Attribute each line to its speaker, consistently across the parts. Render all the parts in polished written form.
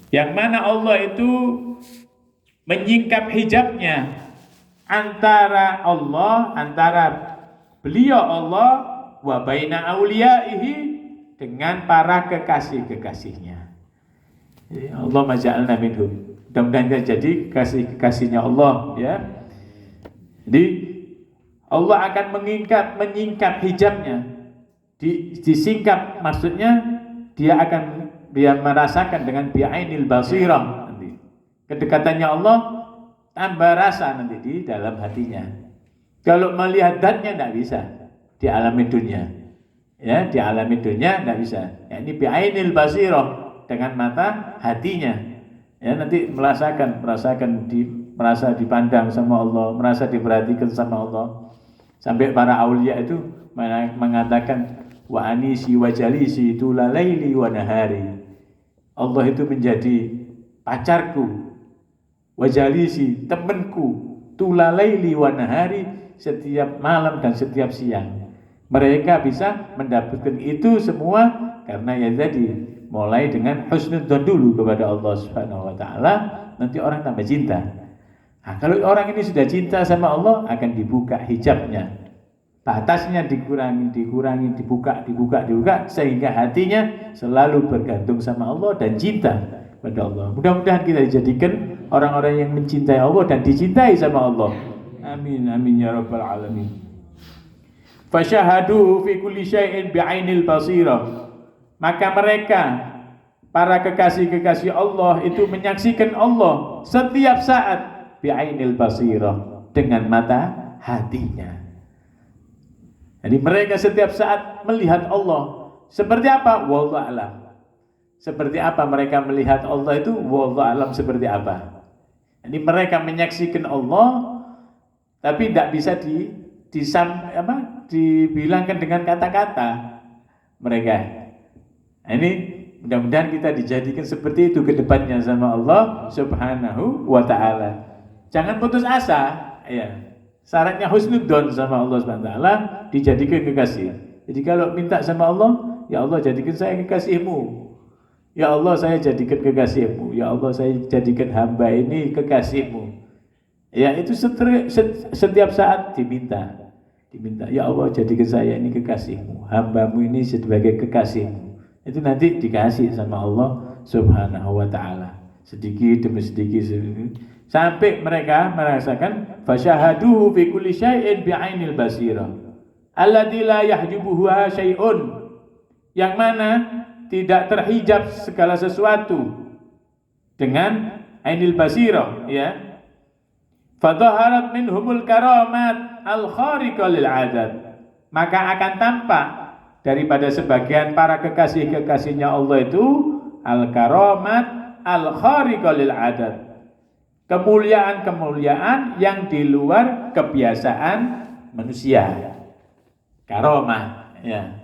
Speaker 1: Yang mana Allah itu menyingkap hijabnya antara beliau Allah wa baina auliyaihi dengan para kekasih-kekasihnya. Jadi Allah maja'alna minhum. Mudah-mudahan kita jadi kekasihnya Allah ya. Jadi Allah akan menyingkap hijabnya. Disingkap maksudnya dia merasakan dengan bi'ainil basirah nanti. Kedekatannya Allah tambah rasa nanti di dalam hatinya. Kalau melihat zatnya tidak bisa di alam dunia. Ya, di alam dunia tidak bisa. Ya, ini bi'ainil basirah dengan mata hatinya. Ya, nanti merasa dipandang sama Allah, merasa diperhatikan sama Allah. Sampai para aulia itu mengatakan wa anisi wa jalisi tulalaili wa nahari. Allah itu menjadi pacarku, wa jalisi temanku, tulalaili wa nahari, setiap malam dan setiap siang. Mereka bisa mendapatkan itu semua karena ya tadi mulai dengan husnudzon dulu kepada Allah Subhanahu wa taala, nanti orang tambah cinta. Nah, kalau orang ini sudah cinta sama Allah, akan dibuka hijabnya. Batasnya dikurangi, dibuka, sehingga hatinya selalu bergantung sama Allah dan cinta pada Allah. Mudah-mudahan kita dijadikan orang-orang yang mencintai Allah dan dicintai sama Allah. Amin, amin ya rabbal alamin. Fasyahadu fi kulli syai'in bi'ainil basirah. Maka mereka para kekasih-kekasih Allah itu menyaksikan Allah setiap saat bi'ainil basirah, dengan mata hatinya. Jadi mereka setiap saat melihat Allah. Seperti apa? Wallahu a'lam. Seperti apa mereka melihat Allah itu? Wallahu a'lam seperti apa. Jadi mereka menyaksikan Allah tapi tidak bisa dibilangkan dengan kata-kata mereka. Ini mudah-mudahan kita dijadikan seperti itu ke depannya sama Allah Subhanahu wa ta'ala. Jangan putus asa, ya. Syaratnya husnudzon sama Allah Subhanahu wa ta'ala, dijadikan kekasih. Jadi kalau minta sama Allah, ya Allah jadikan saya kekasihmu. Ya Allah saya jadikan kekasihmu. Ya Allah saya jadikan hamba ini kekasihmu. Ya itu setiap saat diminta. Ya Allah jadikan saya ini kekasihmu. Hambamu ini sebagai kekasihmu. Itu nanti dikasih sama Allah Subhanahu wa ta'ala. Sedikit demi sedikit. Sampai mereka merasakan fasyahaduhu fi kulli syai'in bi'ainil basirah alladzi la yahjubuha syai'un, yang mana tidak terhijab segala sesuatu dengan ainil basirah, ya. Fadhaharat minhumul karamat al-khariqah lil 'adat, maka akan tampak daripada sebagian para kekasih-kekasihnya Allah itu al-karamat al-khariqah lil 'adat, kemuliaan-kemuliaan yang di luar kebiasaan manusia. Karamah, ya.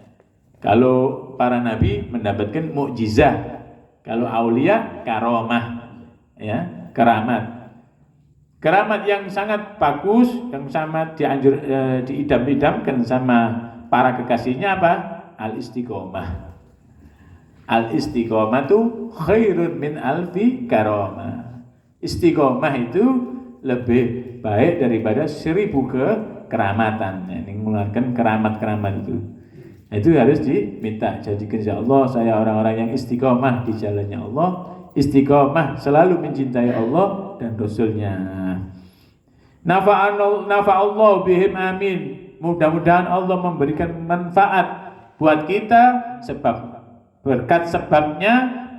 Speaker 1: Kalau para nabi mendapatkan mukjizat, kalau aulia karamah, ya, keramat. Keramat yang sangat bagus, yang sangat diidam-idamkan sama para kekasihnya apa? Al-istiqomah. Al-istiqomah itu khairun min alfi karamah. Istiqomah itu lebih baik daripada 1000 keramatan. Ini mengeluarkan keramat-keramat itu. Nah, itu harus diminta. Jadikan ya Allah saya orang-orang yang istiqomah di jalannya Allah, istiqomah selalu mencintai Allah dan Rasulnya. Nafa'allahu bihim amin. Mudah-mudahan Allah memberikan manfaat buat kita sebab berkat sebabnya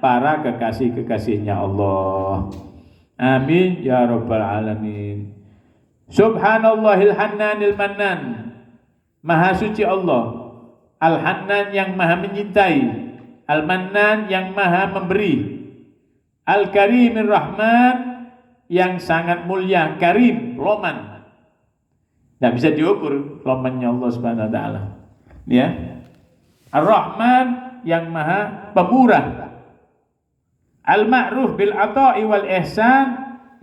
Speaker 1: para kekasih-kekasihnya Allah. Amin ya rabbal alamin. Subhanallahil hannanil mannan. Maha suci Allah, Al-Hannan yang maha menyintai, Al-Mannan yang maha memberi, Al-Karimir Rahman yang sangat mulia, karim, loman. Tidak bisa diukur lomannya Allah Subhanahu wa ta'ala. Ya. Ar-Rahman yang maha pemurah. Al-ma'ruf bil ata'i wal ihsan,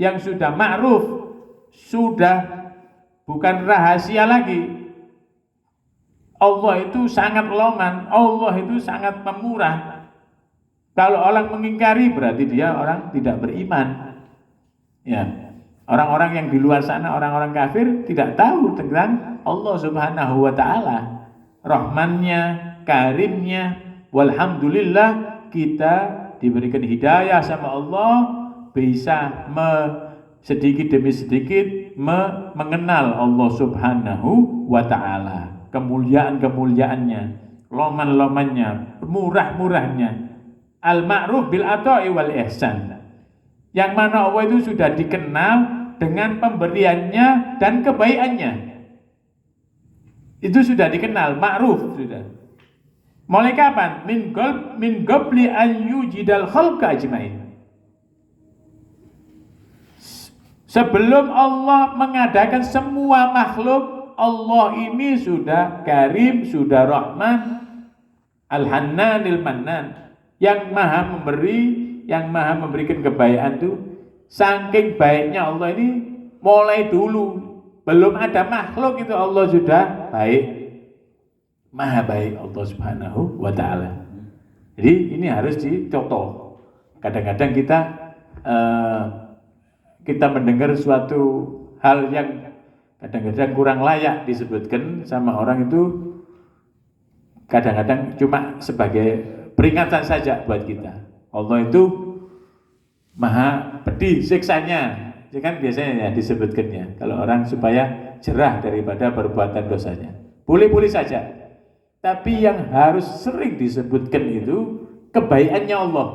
Speaker 1: yang sudah ma'ruf, sudah bukan rahasia lagi. Allah itu sangat loman, Allah itu sangat pemurah. Kalau orang mengingkari berarti dia orang tidak beriman. Ya. Orang-orang yang di luar sana, orang-orang kafir tidak tahu tentang Allah Subhanahu wa taala. Rahmannya, karimnya, walhamdulillah kita diberikan hidayah sama Allah, bisa sedikit demi sedikit mengenal Allah Subhanahu wa taala, kemuliaan-kemuliaannya, loman-lomannya, murah-murahnya, al-ma'ruf bil ata'i wal ihsan. Yang mana Allah itu sudah dikenal dengan pemberiannya dan kebaikannya. Itu sudah dikenal, ma'ruf sudah. Mulai kapan? Min qabli an yujidal khalqa ajmain. Sebelum Allah mengadakan semua makhluk, Allah ini sudah Karim, sudah Rahman, Al-Hannanil Mannan, yang maha memberi, yang maha memberikan kebaikan itu. Saking baiknya Allah ini mulai dulu, belum ada makhluk itu Allah sudah baik, maha baik Allah Subhanahu wa ta'ala. Jadi ini harus dicontoh. Kadang-kadang kita mendengar suatu hal yang kadang-kadang kurang layak disebutkan sama orang itu, kadang-kadang cuma sebagai peringatan saja buat kita. Allah itu maha pedih siksanya, ya kan biasanya ya disebutkannya. Kalau orang supaya jerah daripada perbuatan dosanya, boleh-boleh saja. Tapi yang harus sering disebutkan itu kebaikannya Allah.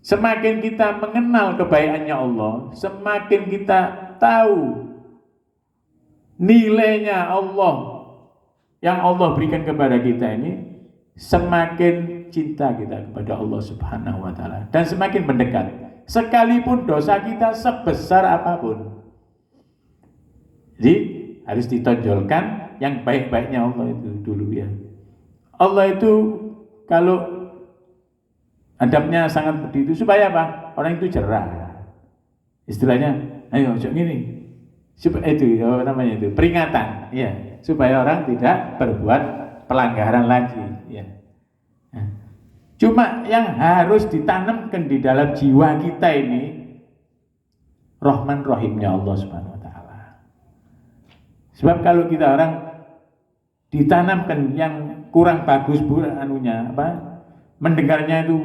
Speaker 1: Semakin kita mengenal kebaikannya Allah, semakin kita tahu nilainya Allah yang Allah berikan kepada kita ini, semakin cinta kita kepada Allah Subhanahu wa ta'ala dan semakin mendekat, sekalipun dosa kita sebesar apapun. Jadi harus ditonjolkan yang baik-baiknya Allah itu dulu ya. Allah itu kalau adabnya sangat begitu supaya apa? Orang itu cerah. Istilahnya, ayo cok gini. Supaya itu namanya itu peringatan, ya, supaya orang tidak berbuat pelanggaran lagi, ya. Cuma yang harus ditanamkan di dalam jiwa kita ini Rahman Rahimnya Allah Subhanahu wa ta'ala. Sebab kalau kita orang ditanamkan yang kurang bagus mendengarnya itu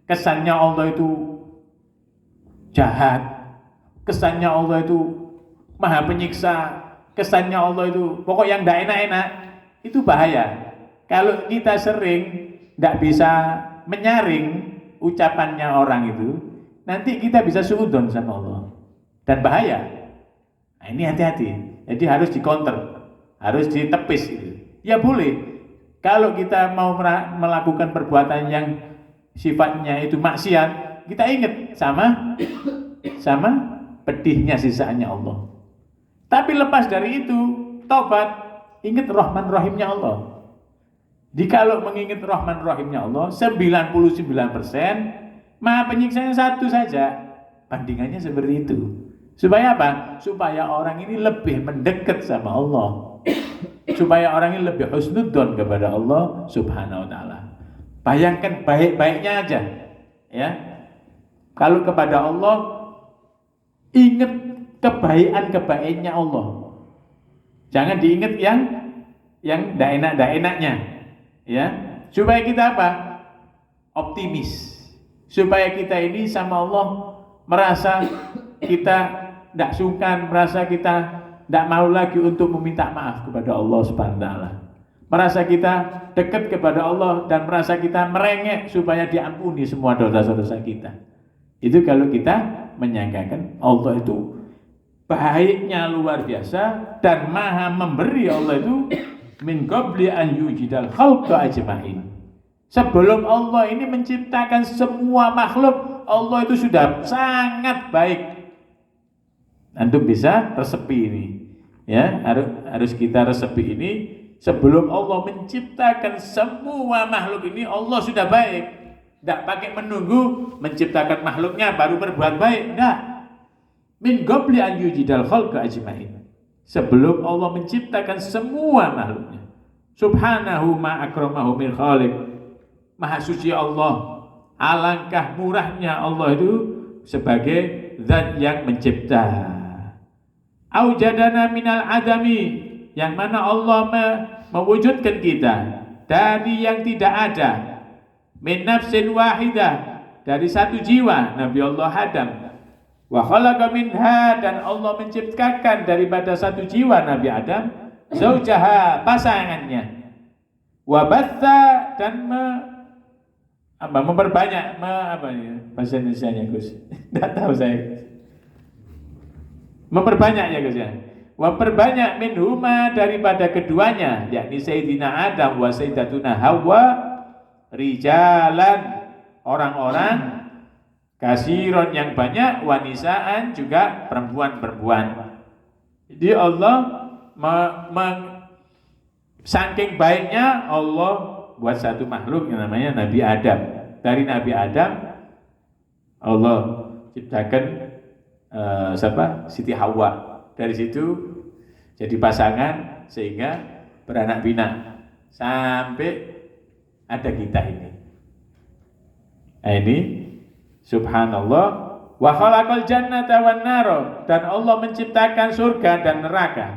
Speaker 1: kesannya Allah itu jahat, kesannya Allah itu maha penyiksa, kesannya Allah itu pokok yang tidak enak-enak, itu bahaya. Kalau kita sering tidak bisa menyaring ucapannya orang itu, nanti kita bisa suudzon sama Allah dan bahaya. Nah, ini hati-hati. Jadi harus dikonter, harus ditepis gitu. Ya boleh, kalau kita mau melakukan perbuatan yang sifatnya itu maksiat, kita ingat sama pedihnya sisaannya Allah. Tapi lepas dari itu, taubat, ingat Rahman Rahimnya Allah. Jikalau mengingat Rahman Rahimnya Allah 99%, maha penyiksanya satu saja, bandingannya seperti itu. Supaya apa? Supaya orang ini lebih mendekat sama Allah, supaya orang ini lebih husnudzon kepada Allah Subhanahu wa ta'ala. Bayangkan baik-baiknya aja, ya. Kalau kepada Allah, ingat kebaikan-kebaikannya Allah. Jangan diingat yang tidak enak-enaknya, ya. Supaya kita apa? Optimis. Supaya kita ini sama Allah merasa kita tidak sungkan, merasa kita tidak mau lagi untuk meminta maaf kepada Allah Subhanahu wa ta'ala. Merasa kita dekat kepada Allah dan merasa kita merengek supaya diampuni semua dosa-dosa kita. Itu kalau kita menyangkakan Allah itu baiknya luar biasa dan maha memberi. Allah itu min qabli an yujidal khalqa ajmain. Sebelum Allah ini menciptakan semua makhluk, Allah itu sudah sangat baik. Antum bisa resepi ini, ya, harus kita resepi ini. Sebelum Allah menciptakan semua makhluk ini, Allah sudah baik. Tidak pakai menunggu menciptakan makhluknya baru berbuat baik, tidak. Min qabli an yujidal khalqa ajmain. Sebelum Allah menciptakan semua makhluknya. Subhanahu ma akramahu min khaliq. Maha suci Allah. Alangkah murahnya Allah itu sebagai zat yang mencipta. Aujadana minal adami, yang mana Allah mewujudkan kita dari yang tidak ada. Min nafsin wahidah, dari satu jiwa, Nabi Allah Adam. Wa khalaqa minha, dan Allah menciptakan daripada satu jiwa Nabi Adam zaujaha, pasangannya. Wa batha, dan memperbanyak bahasa Indonesianya Gus. Tidak tahu saya. Memperbanyak ya Gus ya. Memperbanyak minhuma, daripada keduanya, yakni Sayyidina Adam wa Sayyidatuna Hawa, rijalan, orang-orang, kasiron yang banyak, wanisaan juga perempuan-perempuan. Jadi Allah saking baiknya Allah buat satu makhluk yang namanya Nabi Adam. Dari Nabi Adam Allah ciptakan Siti Hawa. Dari situ jadi pasangan sehingga beranak pinak sampai ada kita ini. Nah, ini subhanallah. Wa khalaqal jannata wan nara, dan Allah menciptakan surga dan neraka.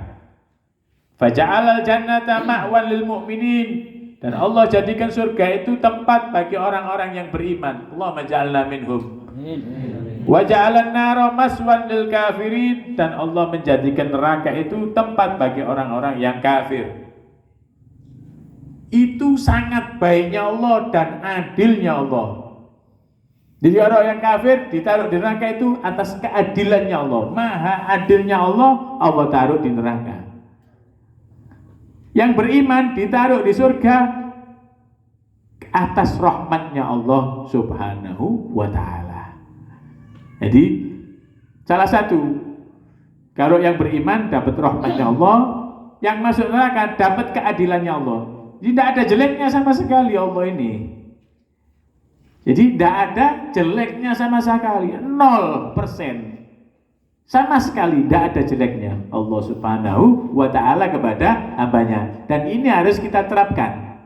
Speaker 1: Faja'alal jannata ma'wan lil mu'minin, dan Allah jadikan surga itu tempat bagi orang-orang yang beriman. Allahumma ja'alna minhum. Wa ja'alan nara maswan lil kafirin, dan Allah menjadikan neraka itu tempat bagi orang-orang yang kafir. Itu sangat baiknya Allah dan adilnya Allah. Jadi orang yang kafir ditaruh di neraka itu atas keadilannya Allah. Maha adilnya Allah, Allah taruh di neraka. Yang beriman ditaruh di surga atas rahmatnya Allah subhanahu wa ta'ala. Jadi salah satu, kalau yang beriman dapat rahmatnya Allah, yang masuk neraka dapat keadilannya Allah. Jadi tidak ada jeleknya sama sekali Allah ini. Jadi tidak ada jeleknya sama sekali, 0%. Sama sekali tidak ada jeleknya Allah subhanahu wa ta'ala kepada hambanya. Dan ini harus kita terapkan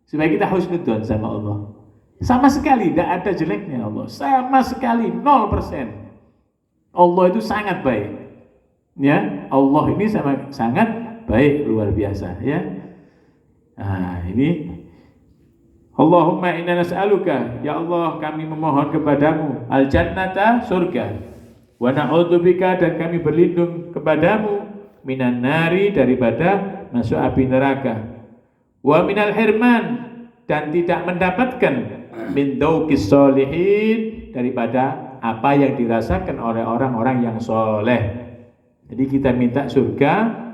Speaker 1: supaya kita husnudzon sama Allah. Sama sekali tidak ada jeleknya Allah, sama sekali 0%. Allah itu sangat baik. Ya, Allah ini sangat baik, luar biasa ya. Nah, ini Allahumma inna nas'aluka, ya Allah kami memohon kepadamu, al-jannata, surga, wa na'udzubika, dan kami berlindung kepadamu, minan nari, daripada masuk api neraka, wa minal hirman, dan tidak mendapatkan min dauqis sholihin, daripada apa yang dirasakan oleh orang-orang yang soleh. Jadi kita minta surga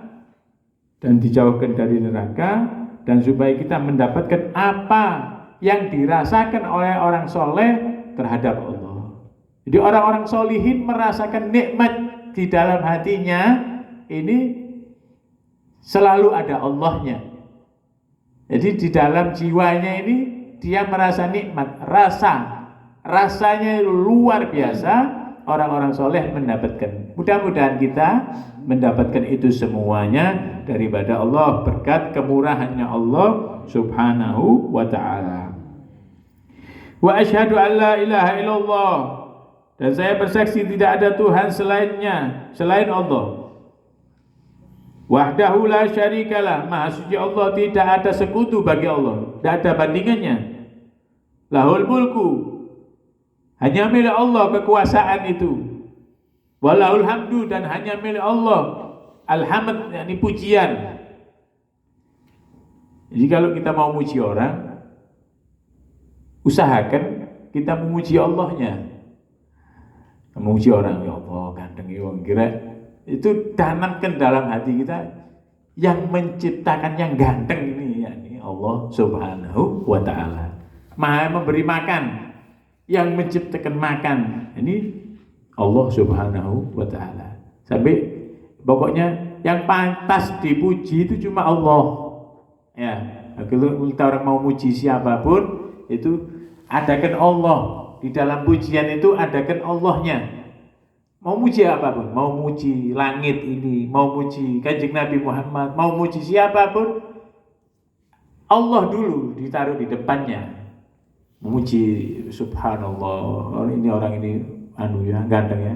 Speaker 1: dan dijauhkan dari neraka, dan supaya kita mendapatkan apa yang dirasakan oleh orang soleh terhadap Allah. Jadi orang-orang solihin merasakan nikmat di dalam hatinya ini selalu ada Allahnya. Jadi di dalam jiwanya ini dia merasa nikmat, rasanya luar biasa. Orang-orang soleh mendapatkan. Mudah-mudahan kita mendapatkan itu semuanya daripada Allah, berkat kemurahannya Allah subhanahu wa ta'ala. Wa asyhadu an la ilaha illallah, dan saya bersaksi tidak ada Tuhan selain Allah. Wahdahu la syarikalah, maha suci Allah, tidak ada sekutu bagi Allah, tidak ada bandingannya. Lahul mulku, hanya milik Allah kekuasaan itu. Walahul hamdu, dan hanya milik Allah alhamd, yakni pujian. Jadi kalau kita mau muji orang, usahakan kita memuji Allahnya. Memuji orang, ya Allah ganteng wong kira, itu tanamkan dalam hati kita, yang menciptakan yang ganteng ini yakni Allah subhanahu wa ta'ala. Maha memberi makan, yang menciptakan makan ini Allah subhanahu wa ta'ala. Sampai pokoknya yang pantas dipuji itu cuma Allah. Ya, kalau kita orang mau muji siapapun itu adakan Allah. Di dalam pujian itu adakan Allahnya. Mau muji apapun, mau muji langit ini, mau muji Kanjeng Nabi Muhammad, mau muji siapapun, Allah dulu ditaruh di depannya. memuji subhanallah, orang ini anu ya, ganteng ya.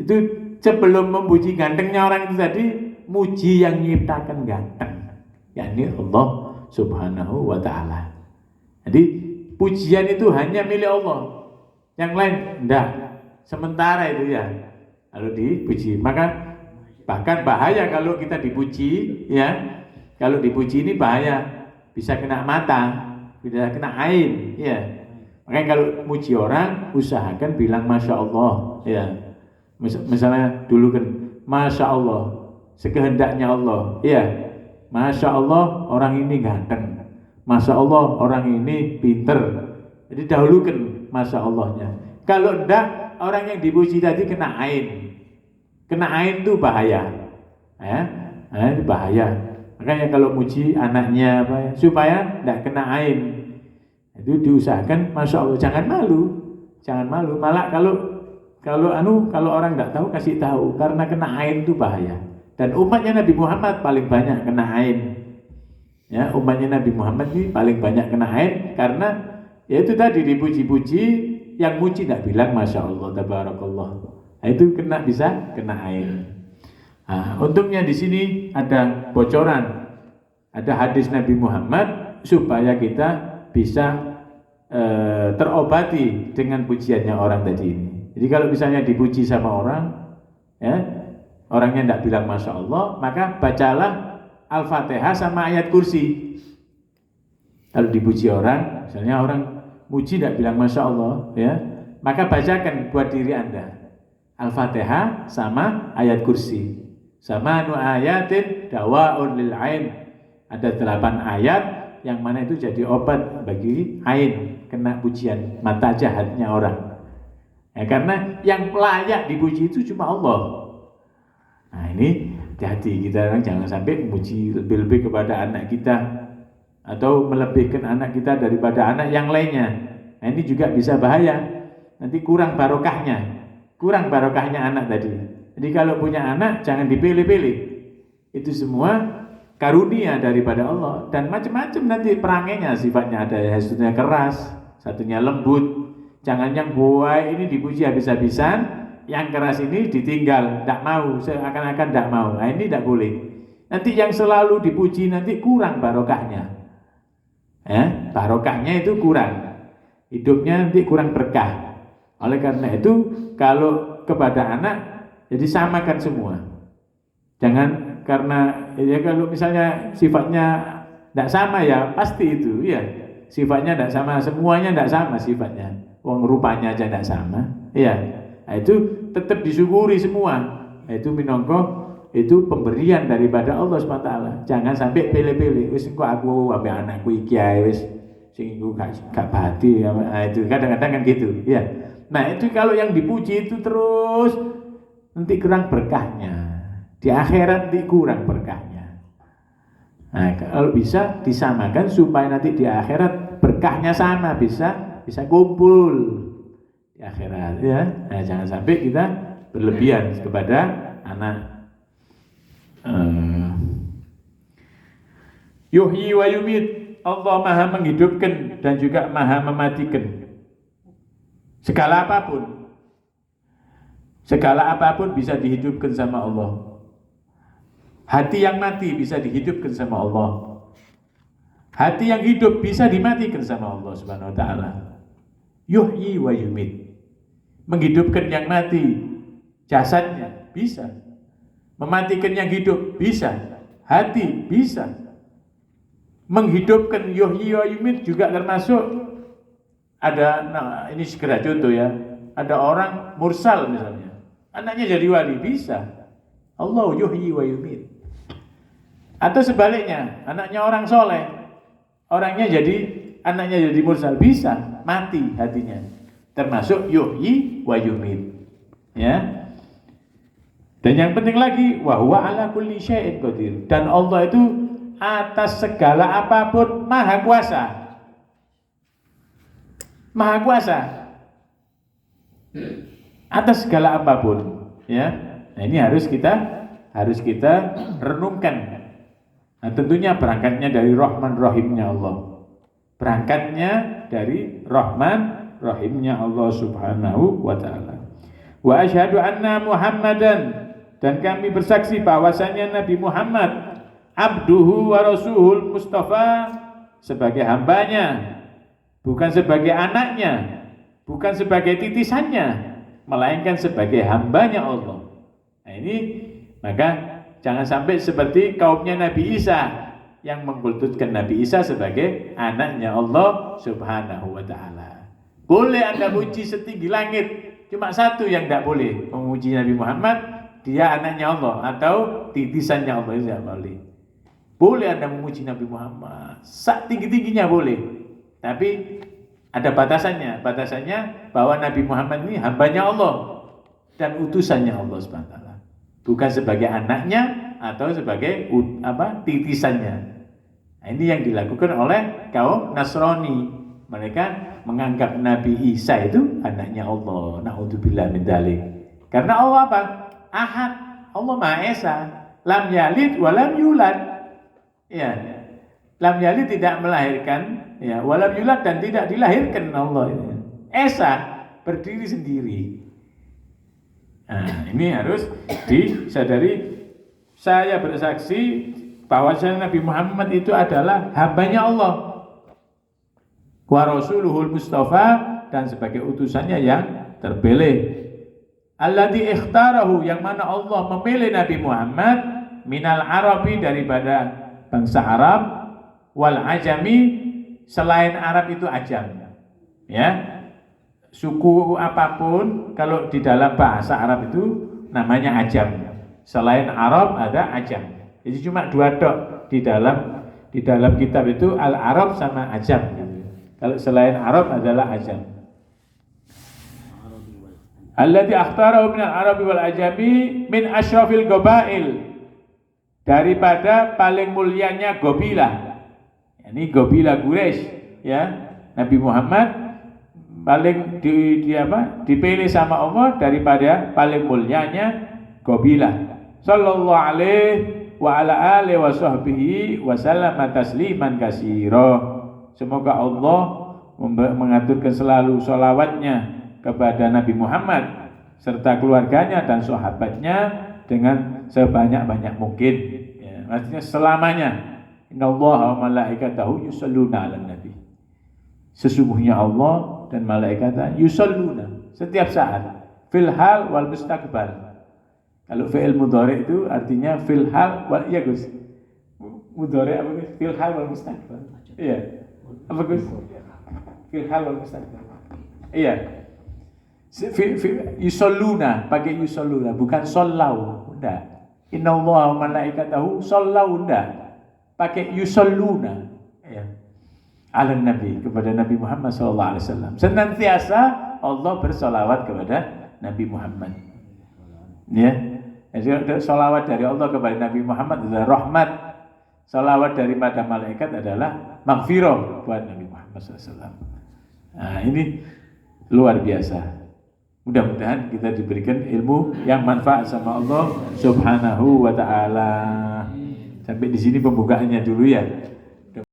Speaker 1: Itu sebelum memuji gantengnya orang itu tadi, muji yang menciptakan ganteng, yakni Allah Subhanahu wa taala. Jadi pujian itu hanya milik Allah. Yang lain enggak. Sementara itu ya. Kalau dipuji, maka bahkan bahaya kalau kita dipuji ya. Kalau dipuji ini bahaya, bisa kena mata, bisa kena ain ya. Makanya kalau muji orang usahakan bilang Masya Allah ya. Misalnya dulu kan Masya Allah, sekehendaknya Allah ya. Masya Allah orang ini ganteng, Masya Allah orang ini pinter. Jadi dahulukan Masya Allahnya. Kalau enggak, orang yang dipuji tadi kena ain. Kena ain itu bahaya ya. Itu bahaya. Makanya kalau muji anaknya apa ya, supaya enggak kena ain, itu diusahakan Masya Allah, jangan malu. Jangan malu. Malah kalau orang enggak tahu kasih tahu, karena kena ain itu bahaya. Dan umatnya Nabi Muhammad paling banyak kena ain. Ya, umatnya Nabi Muhammad ini paling banyak kena ain karena ya itu tadi dipuji-puji, yang muji tidak bilang Masya Allah, Tabarakallah. Nah, itu bisa kena ain. Nah, untungnya di sini ada bocoran, ada hadis Nabi Muhammad supaya kita bisa terobati dengan pujiannya orang tadi ini. Jadi kalau misalnya dipuji sama orang, ya, orangnya tidak bilang Masya Allah, maka bacalah Al-Fatihah sama ayat kursi. Kalau dipuji orang, misalnya orang muji tidak bilang Masya Allah, ya, maka bacakan buat diri Anda Al-Fatihah sama ayat kursi. Sama ayatin dawaun lil ain. Ada 8 ayat yang mana itu jadi obat bagi ain, kena pujian mata jahatnya orang. Ya, karena yang layak dipuji itu cuma Allah. Nah ini hati-hati kita jangan sampai memuji lebih-lebih kepada anak kita atau melebihkan anak kita daripada anak yang lainnya. Nah ini juga bisa bahaya. Nanti kurang barokahnya anak tadi. Jadi kalau punya anak jangan dipilih-pilih. Itu semua karunia daripada Allah, dan macam-macam nanti perangainya, sifatnya ada yang satunya keras, satunya lembut. Jangan yang buai ini dipuji habis-habisan, yang keras ini ditinggal, tidak mau, seakan-akan tidak mau. Nah ini tidak boleh. Nanti yang selalu dipuji nanti kurang barokahnya. Barokahnya itu kurang. Hidupnya nanti kurang berkah. Oleh karena itu, kalau kepada anak, jadi samakan semua. Jangan karena ya kalau misalnya sifatnya tidak sama ya pasti itu ya. Sifatnya tidak sama, semuanya tidak sama sifatnya. Wong rupanya aja tidak sama, ya. Nah, itu tetap disyukuri semua. Nah, itu minangka itu pemberian daripada Allah SWT. Jangan sampai pilih-pilih. Wis kok aku ambek anakku iki ae wis sing iku gak bati. Nah, itu kadang-kadang kan gitu, ya. Nah, itu kalau yang dipuji itu terus nanti kurang berkahnya. Di akhirat nanti kurang berkahnya. Nah, kalau bisa disamakan supaya nanti di akhirat berkahnya sama, bisa kumpul di akhirat ya. Nah, jangan sampai kita berlebihan kepada anak. Yuhyi wa yumit, Allah maha menghidupkan dan juga maha mematikan. Segala apapun bisa dihidupkan sama Allah. Hati yang mati bisa dihidupkan sama Allah. Hati yang hidup bisa dimatikan sama Allah Subhanahu wa taala. Yuhyi wa yumit, menghidupkan yang mati jasadnya bisa, mematikan yang hidup bisa, hati bisa. Menghidupkan yuhyi wa yumit juga termasuk ada, nah ini segera contoh ya, ada orang mursal misalnya, anaknya jadi wali bisa, Allah yuhyi wa yumit. Atau sebaliknya, anaknya orang soleh, anaknya jadi mursal, bisa mati hatinya, termasuk yuhyi wa yumit ya. Dan yang penting lagi, wa huwa ala kulli syai'in qadir, dan Allah itu atas segala apapun maha kuasa. Maha kuasa atas segala apapun ya. Nah ini harus kita renungkan. Nah tentunya berangkatnya dari Rahman Rahimnya Allah. Berangkatnya dari Rahman Rahimnya Allah Subhanahu wa ta'ala. Wa asyhadu anna Muhammadan, dan kami bersaksi bahwasanya Nabi Muhammad abduhu wa rasuluhul mustafa, sebagai hambanya, bukan sebagai anaknya, bukan sebagai titisannya, melainkan sebagai hambanya Allah. Nah ini, maka jangan sampai seperti kaumnya Nabi Isa yang mengkultuskan Nabi Isa sebagai anaknya Allah Subhanahu wa ta'ala. Boleh Anda puji setinggi langit, cuma satu yang tidak boleh, memuji Nabi Muhammad, dia anaknya Allah atau titisannya Allah, tidak boleh. Boleh Anda memuji Nabi Muhammad setinggi-tingginya boleh, tapi ada batasannya. Batasannya bahwa Nabi Muhammad ini hambanya Allah dan utusannya Allah Subhanahu wa ta'ala, bukan sebagai anaknya atau sebagai titisannya. Nah, ini yang dilakukan oleh kaum Nasrani. Mereka menganggap Nabi Isa itu anaknya Allah. Na'udzubillah min dzalik. Karena Allah apa? Ahad. Allah Maha Esa. Lam yalid wa lam yulad. Ya. Lam yalid tidak melahirkan, ya, wa lam yulad dan tidak dilahirkan Allah. Esa, berdiri sendiri. Nah, ini harus disadari. Saya bersaksi bahwasanya Nabi Muhammad itu adalah hambanya Allah, wa rasuluhul mustafa, dan sebagai utusannya yang terpilih. Alladzi ikhtarahu, yang mana Allah memilih Nabi Muhammad, minal arabi, daripada bangsa Arab, wal ajami, selain Arab itu ajam. Ya, suku apapun kalau di dalam bahasa Arab itu namanya ajam. Selain Arab ada ajam. Jadi cuma dua dok di dalam kitab itu, al-Arab sama ajam. Kalau selain Arab adalah ajam. Alladzi akhtarahu min al-Arabi wal ajami min asyrafil qabail, daripada paling mulianya gobilah. Ini gobilah Quraisy, ya. Nabi Muhammad paling dipilih sama Allah daripada paling mulianya gobilah. Sallallahu alaihi wa ala alihi wa sahbihi wa sallama tasliman katsira. Semoga Allah mengaturkan selalu sholawatnya kepada Nabi Muhammad serta keluarganya dan sahabatnya dengan sebanyak-banyak mungkin. Ya, maksudnya selamanya. Innallaha wa malaikatahu yusholluna 'alan nabi. Sesungguhnya Allah dan malaikatnya yusholluna setiap saat, fil hal wal mustaqbal. Kalau fi'il mudhari itu artinya fil hal wal, iya Gus. Mudhari apa Gus? Fil hal wal mustaqbal. Iya. Apa Gus? Fil hal wal mustaqbal. Iya. Yusalluna, pakai yusalluna, bukan sallau. Enggak. Innallaha wa malaikatahu sallau, enggak. Pakai yusalluna. Ya. Ala nabi, kepada Nabi Muhammad sallallahu alaihi wasallam. Senantiasa Allah bersolawat kepada Nabi Muhammad. Ya. Jadi solawat dari Allah kepada Nabi Muhammad adalah rahmat. Solawat daripada malaikat adalah maghfirah buat Nabi Muhammad SAW. Nah ini luar biasa. Mudah-mudahan kita diberikan ilmu yang manfaat sama Allah Subhanahu wa ta'ala. Sampai di sini pembukaannya dulu ya.